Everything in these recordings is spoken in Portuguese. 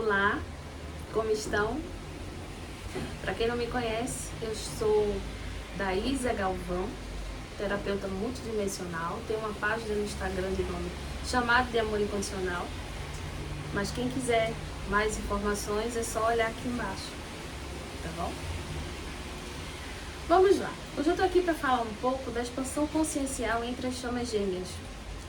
Olá, como estão? Para quem não me conhece, eu sou Daísa Galvão, terapeuta multidimensional. Tenho uma página no Instagram de nome Chamado de Amor Incondicional. Mas quem quiser mais informações é só olhar aqui embaixo, tá bom? Vamos lá. Hoje eu tô aqui para falar um pouco da expansão consciencial entre as chamas gêmeas.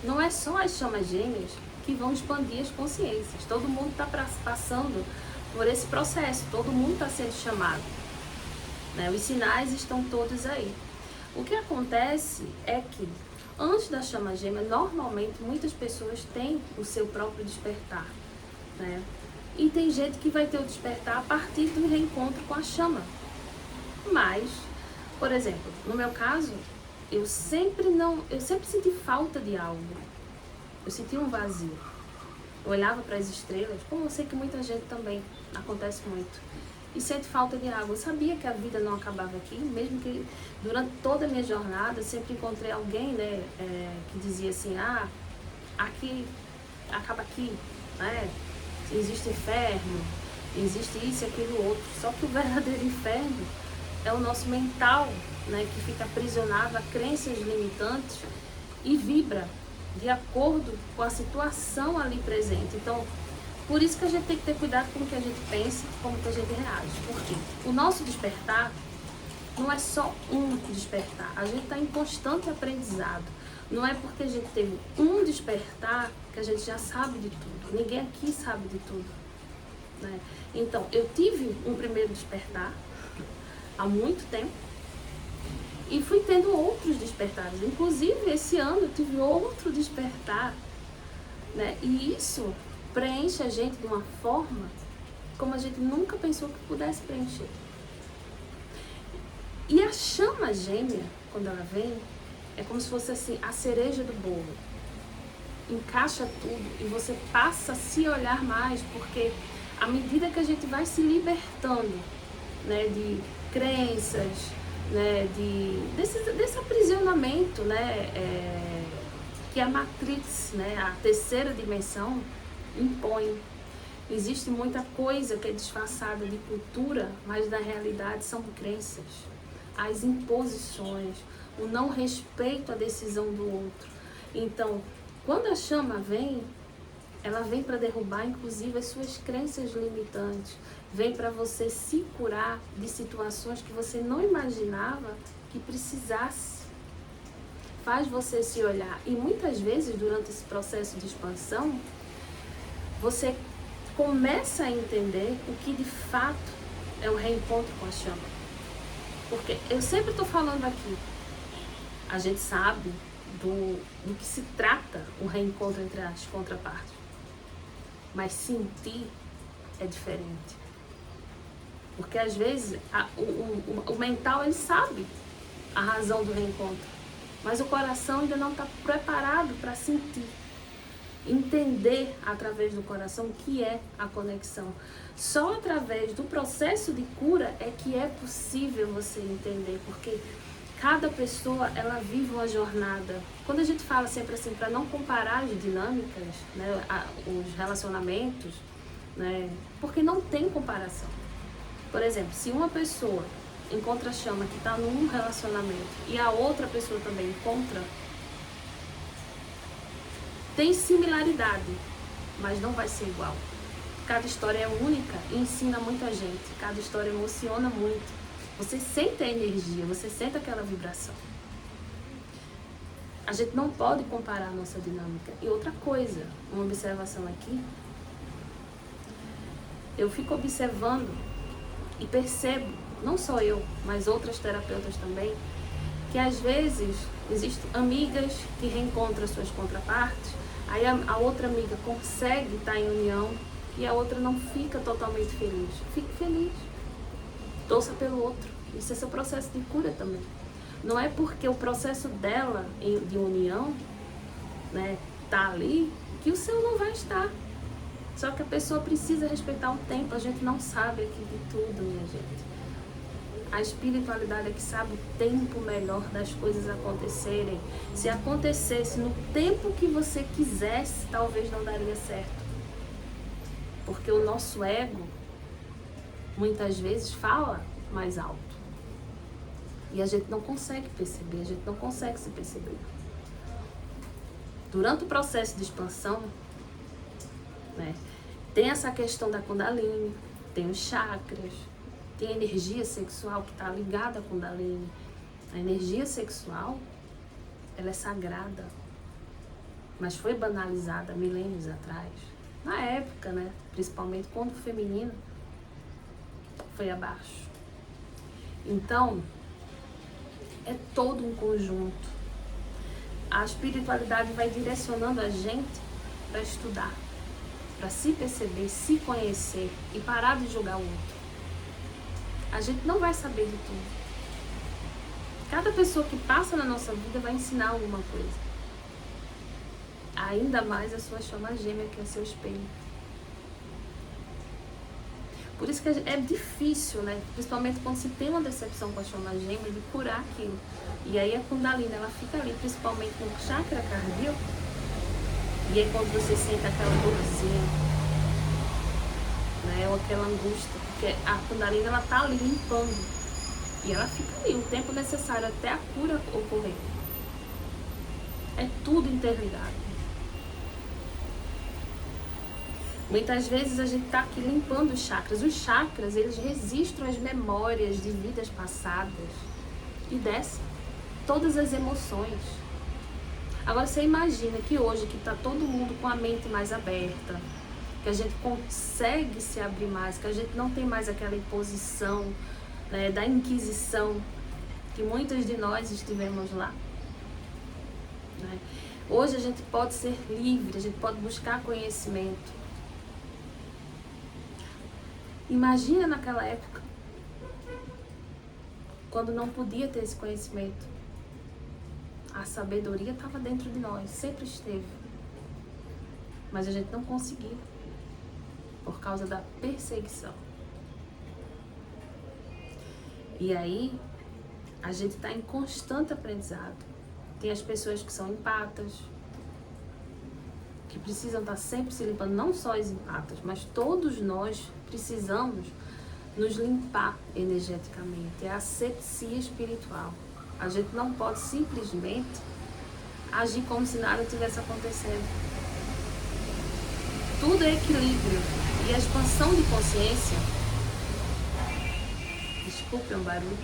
Não é só as chamas gêmeas que vão expandir as consciências. Todo mundo está passando por esse processo, todo mundo está sendo chamado, né? Os sinais estão todos aí. O que acontece é que antes da chama gêmea, normalmente muitas pessoas têm o seu próprio despertar, né? E tem gente que vai ter o despertar a partir do reencontro com a chama. Mas, por exemplo, no meu caso, eu sempre senti falta de algo. Eu sentia um vazio. Eu olhava para as estrelas, como eu sei que muita gente também acontece muito, e sente falta de algo. Eu sabia que a vida não acabava aqui, mesmo que durante toda a minha jornada eu sempre encontrei alguém, né, que dizia assim, aqui acaba aqui, né? Existe inferno, existe isso e aquilo outro. Só que o verdadeiro inferno é o nosso mental, né, que fica aprisionado a crenças limitantes e vibra de acordo com a situação ali presente. Então, por isso que a gente tem que ter cuidado com o que a gente pensa, como que a gente reage. Porque o nosso despertar não é só um despertar. A gente está em constante aprendizado. Não é porque a gente teve um despertar que a gente já sabe de tudo. Ninguém aqui sabe de tudo, né? Então, eu tive um primeiro despertar há muito tempo e fui tendo outros despertares. Inclusive, esse ano eu tive outro despertar, né? E isso preenche a gente de uma forma como a gente nunca pensou que pudesse preencher. E a chama gêmea, quando ela vem, é como se fosse assim, a cereja do bolo. Encaixa tudo e você passa a se olhar mais, porque à medida que a gente vai se libertando, né, de crenças, né, desse aprisionamento, né, que a Matrix, né, a terceira dimensão, impõe. Existe muita coisa que é disfarçada de cultura, mas na realidade são crenças. As imposições, o não respeito à decisão do outro. Então, quando a chama vem, ela vem para derrubar, inclusive, as suas crenças limitantes. Vem para você se curar de situações que você não imaginava que precisasse. Faz você se olhar. E muitas vezes, durante esse processo de expansão, você começa a entender o que de fato é o reencontro com a chama. Porque eu sempre estou falando aqui, a gente sabe do que se trata o reencontro entre as contrapartes. Mas sentir é diferente. Porque às vezes o mental ele sabe a razão do reencontro, mas o coração ainda não está preparado para sentir. Entender através do coração o que é a conexão. Só através do processo de cura é que é possível você entender, porque cada pessoa ela vive uma jornada. Quando a gente fala sempre assim, para não comparar as dinâmicas, né, os relacionamentos, né, porque não tem comparação. Por exemplo, se uma pessoa encontra a chama que está num relacionamento e a outra pessoa também encontra, tem similaridade, mas não vai ser igual. Cada história é única e ensina muita gente. Cada história emociona muito. Você sente a energia, você sente aquela vibração. A gente não pode comparar a nossa dinâmica. E outra coisa, uma observação aqui. Eu fico observando e percebo, não só eu, mas outras terapeutas também, que às vezes existem amigas que reencontram suas contrapartes, aí a outra amiga consegue estar em união e a outra não fica totalmente feliz. Fique feliz. Torça pelo outro. Isso é seu processo de cura também. Não é porque o processo dela de união, né, tá ali, que o seu não vai estar. Só que a pessoa precisa respeitar o tempo. A gente não sabe aqui de tudo, minha gente. A espiritualidade é que sabe o tempo melhor das coisas acontecerem. Se acontecesse no tempo que você quisesse, talvez não daria certo. Porque o nosso ego, muitas vezes, fala mais alto. E a gente não consegue perceber, a gente não consegue se perceber. Durante o processo de expansão, né, tem essa questão da Kundalini, tem os chakras, tem a energia sexual que está ligada à Kundalini. A energia sexual, ela é sagrada, mas foi banalizada milênios atrás. Na época, né, principalmente quando o feminino foi abaixo. Então, é todo um conjunto. A espiritualidade vai direcionando a gente para estudar, para se perceber, se conhecer e parar de julgar o outro. A gente não vai saber de tudo. Cada pessoa que passa na nossa vida vai ensinar alguma coisa. Ainda mais a sua chama gêmea, que é seu espelho. Por isso que é difícil, né? Principalmente quando se tem uma decepção com a chama gêmea, de curar aquilo. E aí a Kundalini, ela fica ali, principalmente no chakra cardíaco. E aí quando você sente aquela dorzinha, né? Ou aquela angústia. Porque a Kundalini, ela tá ali limpando. E ela fica ali o tempo necessário até a cura ocorrer. É tudo interligado. Muitas vezes a gente está aqui limpando os chakras. Os chakras, eles registram as memórias de vidas passadas e descem todas as emoções. Agora você imagina que hoje que está todo mundo com a mente mais aberta, que a gente consegue se abrir mais, que a gente não tem mais aquela imposição, né, da Inquisição que muitos de nós estivemos lá, né? Hoje a gente pode ser livre, a gente pode buscar conhecimento. Imagina naquela época, quando não podia ter esse conhecimento. A sabedoria estava dentro de nós, sempre esteve. Mas a gente não conseguiu, por causa da perseguição. E aí, a gente está em constante aprendizado. Tem as pessoas que são empatas, que precisam estar sempre se limpando, não só as empatas, mas todos nós precisamos nos limpar energeticamente. É a asepsia espiritual. A gente não pode simplesmente agir como se nada tivesse acontecendo. Tudo é equilíbrio. E a expansão de consciência... Desculpe, é um barulho.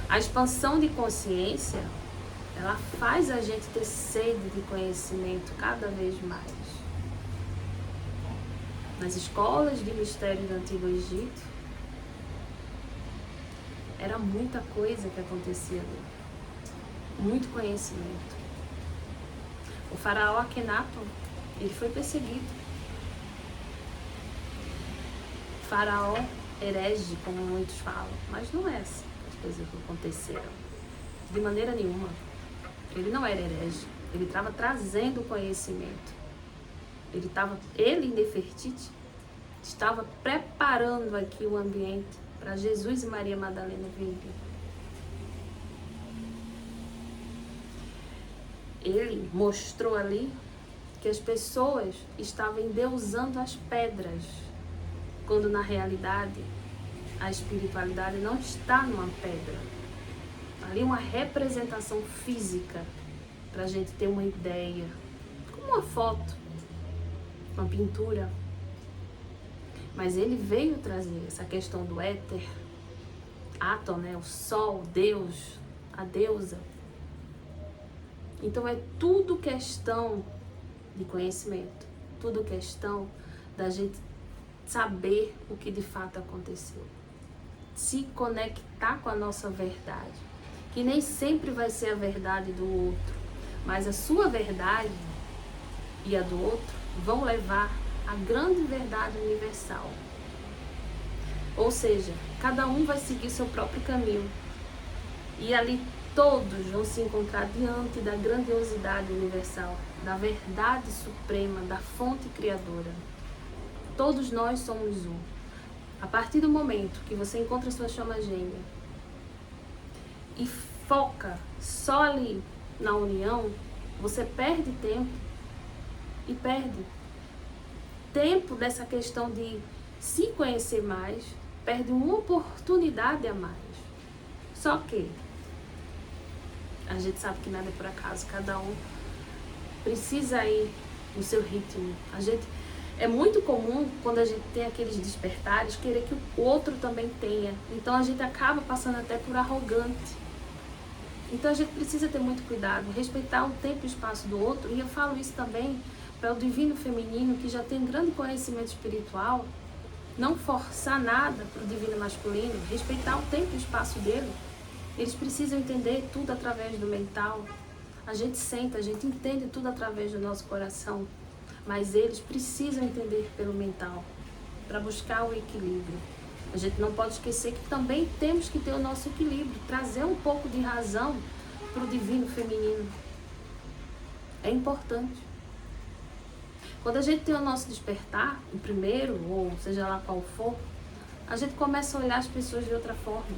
A expansão de consciência, ela faz a gente ter sede de conhecimento cada vez mais. Nas escolas de mistério do Antigo Egito, era muita coisa que acontecia ali. Muito conhecimento. O faraó Akhenaton, ele foi perseguido. Faraó herege, como muitos falam, mas não é assim as coisas que aconteceram. De maneira nenhuma. Ele não era herege, ele estava trazendo conhecimento. Ele em Nefertiti, estava preparando aqui o ambiente para Jesus e Maria Madalena virem. Ele mostrou ali que as pessoas estavam endeusando as pedras, quando na realidade a espiritualidade não está numa pedra. Ali uma representação física, para a gente ter uma ideia, como uma foto, uma pintura. Mas ele veio trazer essa questão do éter, Atom, né? O sol, Deus, a deusa. Então é tudo questão de conhecimento, tudo questão da gente saber o que de fato aconteceu, se conectar com a nossa verdade, que nem sempre vai ser a verdade do outro, mas a sua verdade e a do outro vão levar à grande verdade universal. Ou seja, cada um vai seguir seu próprio caminho e ali todos vão se encontrar diante da grandiosidade universal, da verdade suprema, da fonte criadora. Todos nós somos um. A partir do momento que você encontra sua chama gêmea e foca só ali na união, você perde tempo e perde tempo dessa questão de se conhecer mais, perde uma oportunidade a mais. Só que a gente sabe que nada é por acaso, cada um precisa ir no seu ritmo. É muito comum, quando a gente tem aqueles despertares, querer que o outro também tenha. Então a gente acaba passando até por arrogante. Então a gente precisa ter muito cuidado, respeitar o tempo e o espaço do outro. E eu falo isso também para o divino feminino, que já tem grande conhecimento espiritual, não forçar nada para o divino masculino, respeitar o tempo e o espaço dele. Eles precisam entender tudo através do mental. A gente sente, a gente entende tudo através do nosso coração. Mas eles precisam entender pelo mental, para buscar o equilíbrio. A gente não pode esquecer que também temos que ter o nosso equilíbrio, trazer um pouco de razão para o divino feminino. É importante. Quando a gente tem o nosso despertar, o primeiro, ou seja lá qual for, a gente começa a olhar as pessoas de outra forma.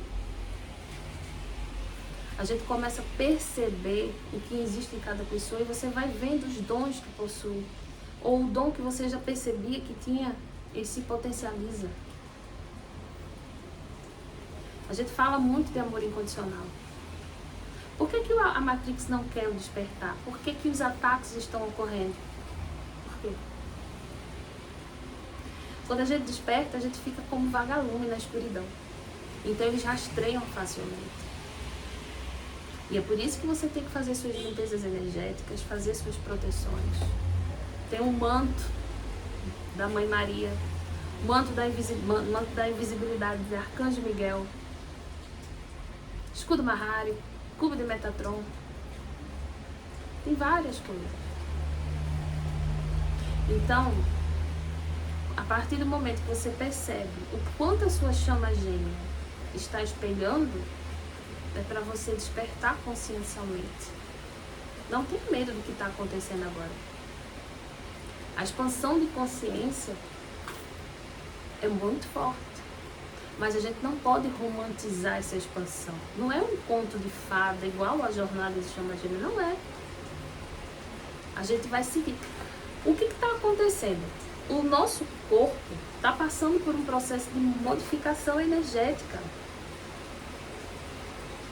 A gente começa a perceber o que existe em cada pessoa e você vai vendo os dons que possui. Ou o dom que você já percebia que tinha, ele se potencializa. A gente fala muito de amor incondicional. Por que a Matrix não quer o despertar? Por que os ataques estão ocorrendo? Por quê? Quando a gente desperta, a gente fica como vagalume na escuridão. Então eles rastreiam facilmente. E é por isso que você tem que fazer suas limpezas energéticas, fazer suas proteções. Tem um manto da Mãe Maria, manto da invisibilidade de Arcanjo Miguel, escudo Mahari, cubo de Metatron. Tem várias coisas. Então, a partir do momento que você percebe o quanto a sua chama gêmea está espelhando, é para você despertar consciencialmente. Não tenha medo do que está acontecendo agora. A expansão de consciência é muito forte, mas a gente não pode romantizar essa expansão. Não é um conto de fada igual a jornada de chama gêmea, não é. A gente vai seguir. O que está acontecendo? O nosso corpo está passando por um processo de modificação energética.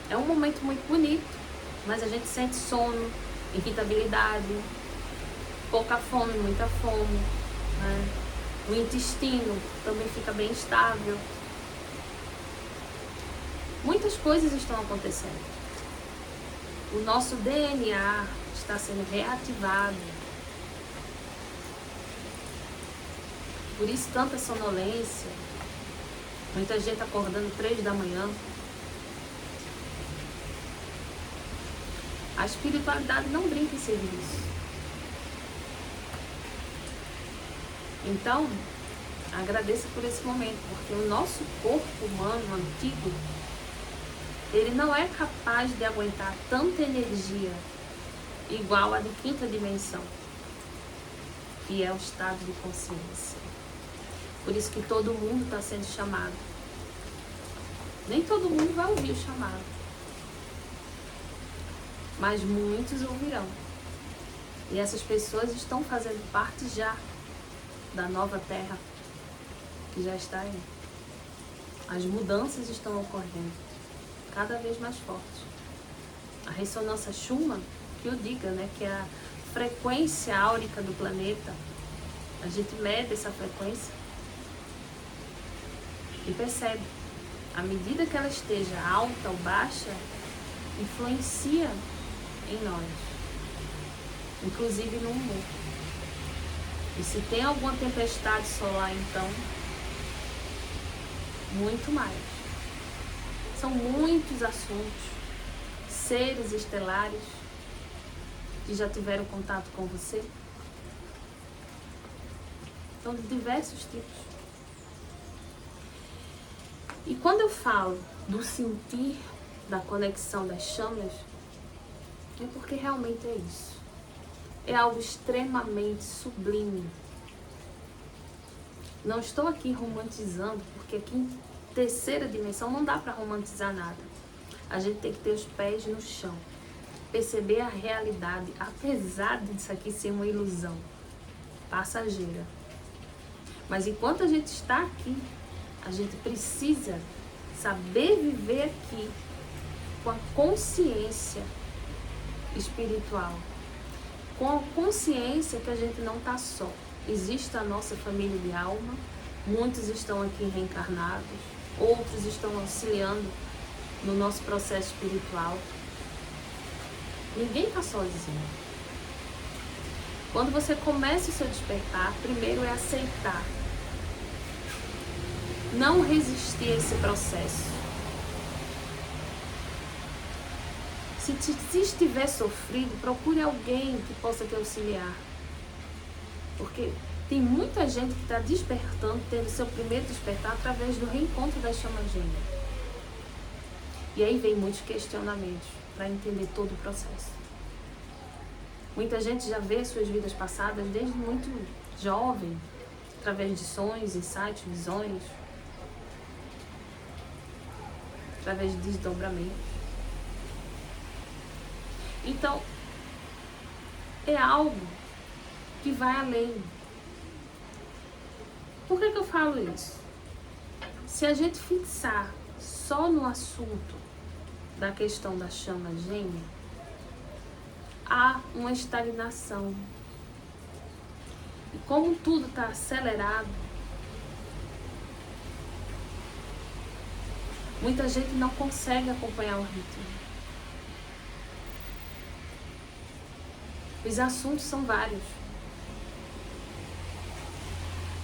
É um momento muito bonito, mas a gente sente sono, irritabilidade, pouca fome, muita fome, né? O intestino também fica bem instável. Muitas coisas estão acontecendo. O nosso DNA está sendo reativado. Por isso tanta sonolência, muita gente acordando 3 da manhã. A espiritualidade não brinca em serviço. Então, agradeça por esse momento, porque o nosso corpo humano antigo, ele não é capaz de aguentar tanta energia igual a de 5ª dimensão, que é o estado de consciência. Por isso que todo mundo está sendo chamado. Nem todo mundo vai ouvir o chamado, mas muitos ouvirão. E essas pessoas estão fazendo parte já da nova terra que já está aí. As mudanças estão ocorrendo cada vez mais fortes. A ressonância Schumann, que eu diga, né, que é a frequência áurica do planeta, a gente mede essa frequência e percebe, à medida que ela esteja alta ou baixa, influencia em nós, inclusive no humor. E se tem alguma tempestade solar, então, muito mais. São muitos assuntos, seres estelares que já tiveram contato com você. São de diversos tipos. E quando eu falo do sentir, da conexão das chamas, é porque realmente é isso. É algo extremamente sublime. Não estou aqui romantizando, porque aqui em 3ª dimensão não dá para romantizar nada. A gente tem que ter os pés no chão, perceber a realidade, apesar disso aqui ser uma ilusão passageira. Mas enquanto a gente está aqui, a gente precisa saber viver aqui com a consciência espiritual, com a consciência que a gente não está só. Existe a nossa família de alma, muitos estão aqui reencarnados, outros estão auxiliando no nosso processo espiritual. Ninguém está sozinho. Quando você começa o seu despertar, primeiro é aceitar. Não resistir a esse processo. Se estiver sofrido, procure alguém que possa te auxiliar. Porque tem muita gente que está despertando, tendo seu primeiro despertar através do reencontro da chama gêmea. E aí vem muitos questionamentos para entender todo o processo. Muita gente já vê suas vidas passadas desde muito jovem, através de sonhos, insights, visões, através de desdobramentos. Então, é algo que vai além. Por que eu falo isso? Se a gente fixar só no assunto da questão da chama gêmea, há uma estagnação. E como tudo está acelerado, muita gente não consegue acompanhar o ritmo. Os assuntos são vários.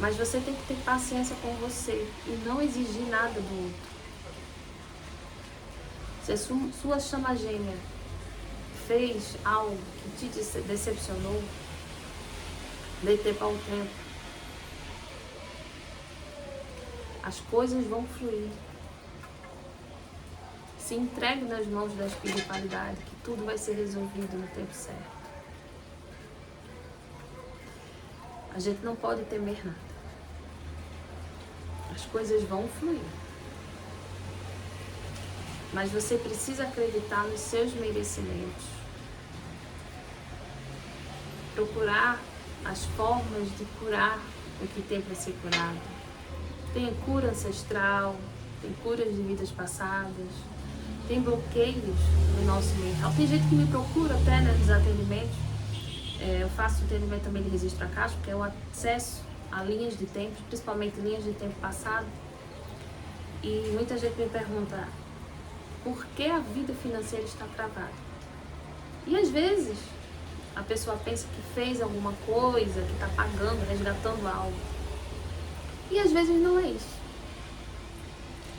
Mas você tem que ter paciência com você e não exigir nada do outro. Se a sua chama gêmea fez algo que te decepcionou, dê tempo ao tempo. As coisas vão fluir. Se entregue nas mãos da espiritualidade, que tudo vai ser resolvido no tempo certo. A gente não pode temer nada. As coisas vão fluir. Mas você precisa acreditar nos seus merecimentos. Procurar as formas de curar o que tem para ser curado. Tem cura ancestral, tem curas de vidas passadas, tem bloqueios no nosso mental. Tem gente que me procura até nos atendimentos. Eu faço atendimento também de registro akáshico, que é o acesso a linhas de tempo, principalmente linhas de tempo passado. E muita gente me pergunta por que a vida financeira está travada. E às vezes a pessoa pensa que fez alguma coisa, que está pagando, resgatando algo. E às vezes não é isso.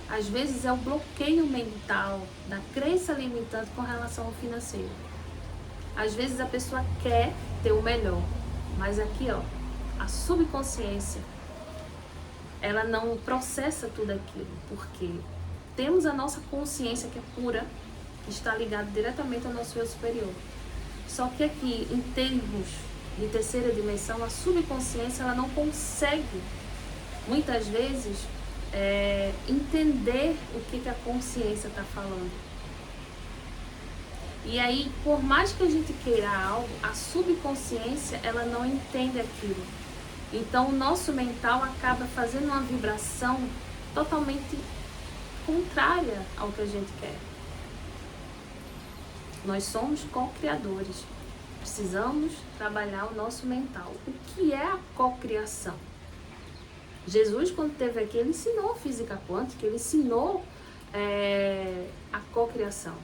Às vezes é o bloqueio mental da crença limitante com relação ao financeiro. Às vezes a pessoa quer ter o melhor, mas aqui, ó, a subconsciência, ela não processa tudo aquilo, porque temos a nossa consciência que é pura, que está ligada diretamente ao nosso eu superior. Só que aqui, em termos de terceira dimensão, a subconsciência, ela não consegue, muitas vezes, entender o que a consciência está falando. E aí, por mais que a gente queira algo, a subconsciência, ela não entende aquilo. Então, o nosso mental acaba fazendo uma vibração totalmente contrária ao que a gente quer. Nós somos co-criadores. Precisamos trabalhar o nosso mental. O que é a co-criação? Jesus, quando esteve aqui, ele ensinou física quântica, ele ensinou a co-criação.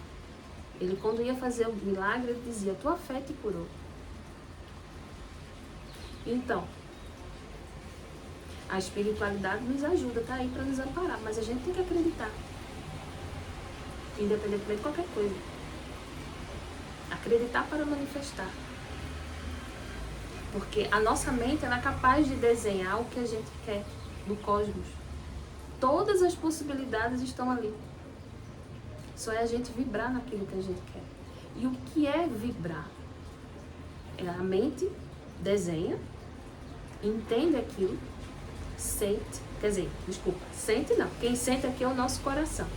Ele, quando ia fazer o milagre, ele dizia, tua fé te curou. Então, a espiritualidade nos ajuda, tá aí para nos amparar, mas a gente tem que acreditar. Independentemente de qualquer coisa. Acreditar para manifestar. Porque a nossa mente, ela é capaz de desenhar o que a gente quer do cosmos. Todas as possibilidades estão ali. Só é a gente vibrar naquilo que a gente quer. E o que é vibrar? É a mente desenha, entende aquilo, sente, sente não. Quem sente aqui é o nosso coração.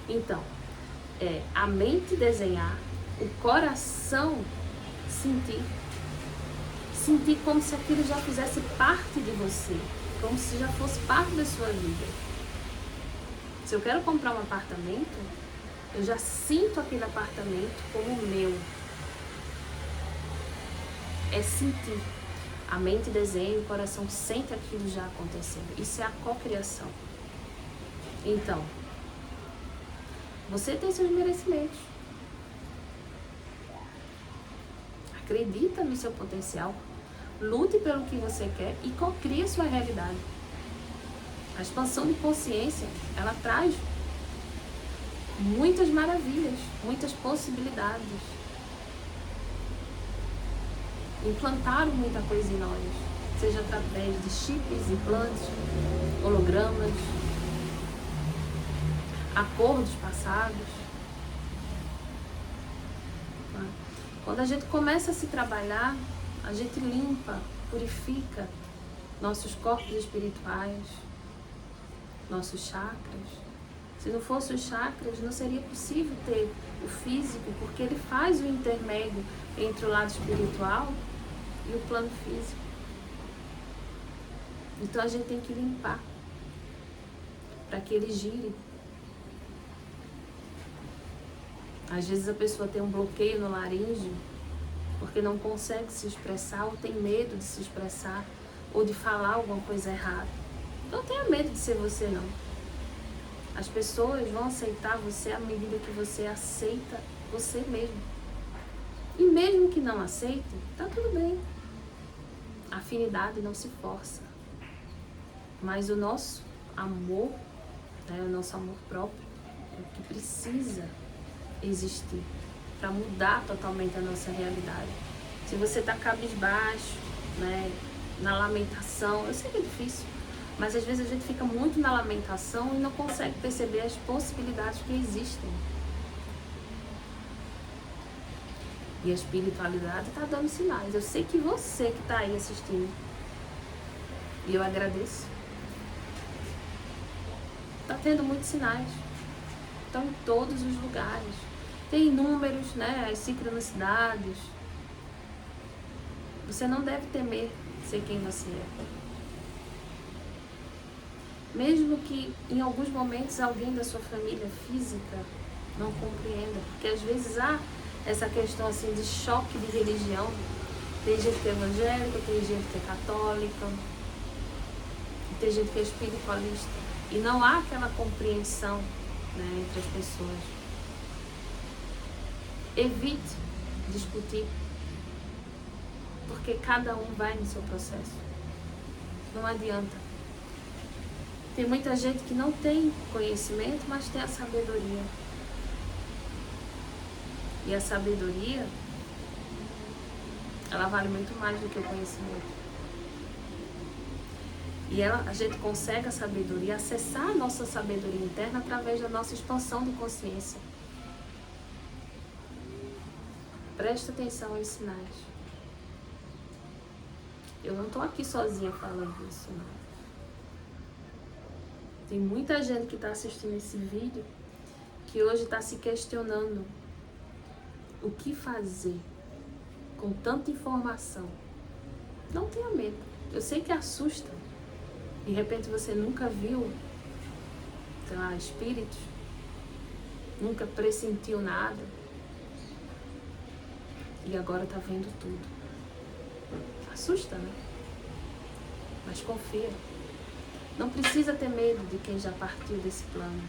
Então, a mente desenhar, o coração sentir. sentir como se aquilo já fizesse parte de você, como se já fosse parte da sua vida. Se eu quero comprar um apartamento, eu já sinto aquele apartamento como meu. É sentir. A mente desenha, o coração sente aquilo já acontecendo. Isso é a cocriação. Então, você tem seus merecimentos. Acredita no seu potencial. Lute pelo que você quer e cocrie a sua realidade. A expansão de consciência, ela traz muitas maravilhas, muitas possibilidades. Implantaram muita coisa em nós, seja através de chips, implantes, hologramas, acordos passados. Quando a gente começa a se trabalhar, a gente limpa, purifica nossos corpos espirituais, nossos chakras. Se não fossem os chakras, não seria possível ter o físico, porque ele faz o intermédio entre o lado espiritual e o plano físico. Então a gente tem que limpar para que ele gire. Às vezes a pessoa tem um bloqueio no laríngeo porque não consegue se expressar ou tem medo de se expressar ou de falar alguma coisa errada. Não tenha medo de ser você, não. As pessoas vão aceitar você à medida que você aceita você mesmo. E mesmo que não aceite, tá tudo bem. A afinidade não se força. Mas o nosso amor, o nosso amor próprio, é o que precisa existir para mudar totalmente a nossa realidade. Se você está cabisbaixo, na lamentação, eu sei que é difícil, mas às vezes a gente fica muito na lamentação e não consegue perceber as possibilidades que existem. E a espiritualidade está dando sinais. Eu sei que você que está aí assistindo, e eu agradeço, está tendo muitos sinais. Estão em todos os lugares. Tem números, as sincronicidades. Você não deve temer ser quem você é. Mesmo que em alguns momentos alguém da sua família física não compreenda, porque às vezes há essa questão assim de choque de religião. Tem gente que é evangélica, tem gente que é católica, tem gente que é espiritualista. E não há aquela compreensão entre as pessoas. Evite discutir, porque cada um vai no seu processo. Não adianta. Tem muita gente que não tem conhecimento, mas tem a sabedoria. E a sabedoria, ela vale muito mais do que o conhecimento. E a gente consegue a sabedoria, acessar a nossa sabedoria interna através da nossa expansão de consciência. Presta atenção aos sinais. Eu não estou aqui sozinha falando isso, não. Tem muita gente que está assistindo esse vídeo que hoje está se questionando o que fazer com tanta informação. Não tenha medo. Eu sei que assusta. De repente você nunca viu, espíritos, nunca pressentiu nada e agora está vendo tudo. Assusta, né? Mas confia. Não precisa ter medo de quem já partiu desse plano.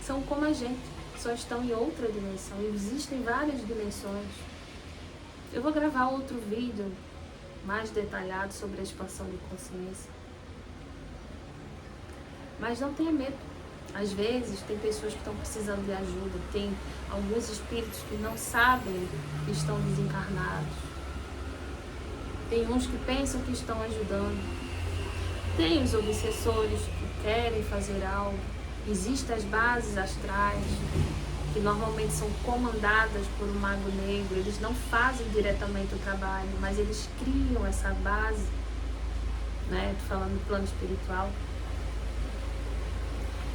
São como a gente, só estão em outra dimensão. Existem várias dimensões. Eu vou gravar outro vídeo mais detalhado sobre a expansão de consciência. Mas não tenha medo. Às vezes tem pessoas que estão precisando de ajuda, tem alguns espíritos que não sabem que estão desencarnados. Tem uns que pensam que estão ajudando. Tem os obsessores que querem fazer algo. Existem as bases astrais, que normalmente são comandadas por um mago negro. Eles não fazem diretamente o trabalho, mas eles criam essa base, tô falando do plano espiritual,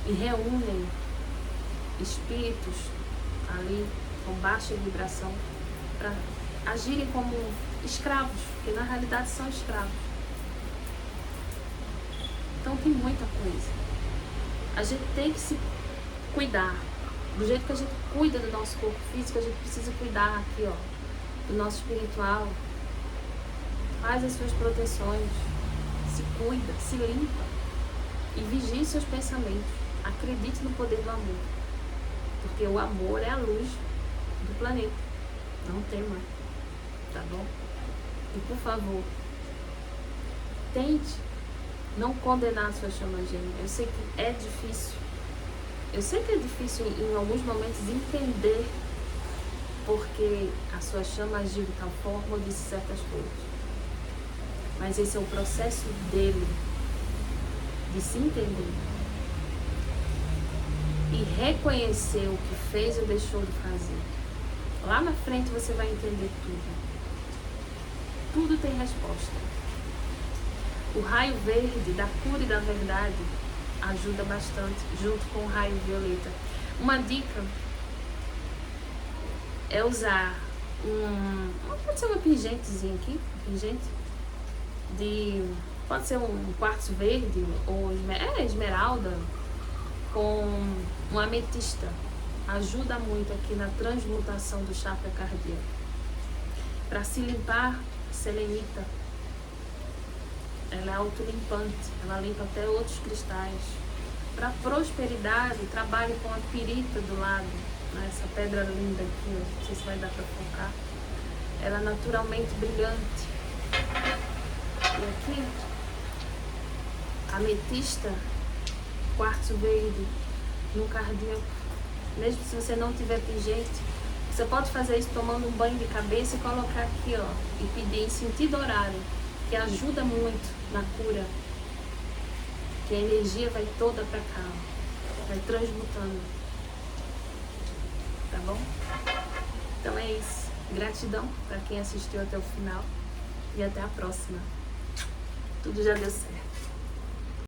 e reúnem espíritos ali com baixa vibração para agirem como escravos, porque na realidade são escravos. Então tem muita coisa. A gente tem que se cuidar. Do jeito que a gente cuida do nosso corpo físico, a gente precisa cuidar aqui, ó, do nosso espiritual. Faz as suas proteções, se cuida, se limpa e vigie seus pensamentos. Acredite no poder do amor, porque o amor é a luz do planeta. Não tema, tá bom? E por favor, tente não condenar a sua chama gêmea. Eu sei que é difícil. Eu sei que é difícil em alguns momentos entender porque a sua chama agiu de tal forma ou disse certas coisas. Mas esse é o processo dele, de se entender e reconhecer o que fez ou deixou de fazer. Lá na frente você vai entender tudo. Tudo tem resposta. O raio verde da cura e da verdade ajuda bastante, junto com o raio violeta. Uma dica é usar pode ser uma pingentezinha aqui, pingente, pode ser um quartzo verde ou esmeralda com uma ametista. Ajuda muito aqui na transmutação do chakra cardíaco. Para se limpar, selenita, ela é autolimpante, ela limpa até outros cristais. Para prosperidade, trabalhe com a pirita do lado, né? Essa pedra linda aqui, ó, não sei se vai dar para focar. Ela é naturalmente brilhante. E aqui, ametista, quartzo verde, no cardíaco. Mesmo se você não tiver pingente, você pode fazer isso tomando um banho de cabeça e colocar aqui, ó, e pedir em sentido horário, que ajuda muito na cura. Que a energia vai toda pra cá, ó, vai transmutando. Tá bom? Então é isso. Gratidão para quem assistiu até o final e até a próxima. Tudo já deu certo.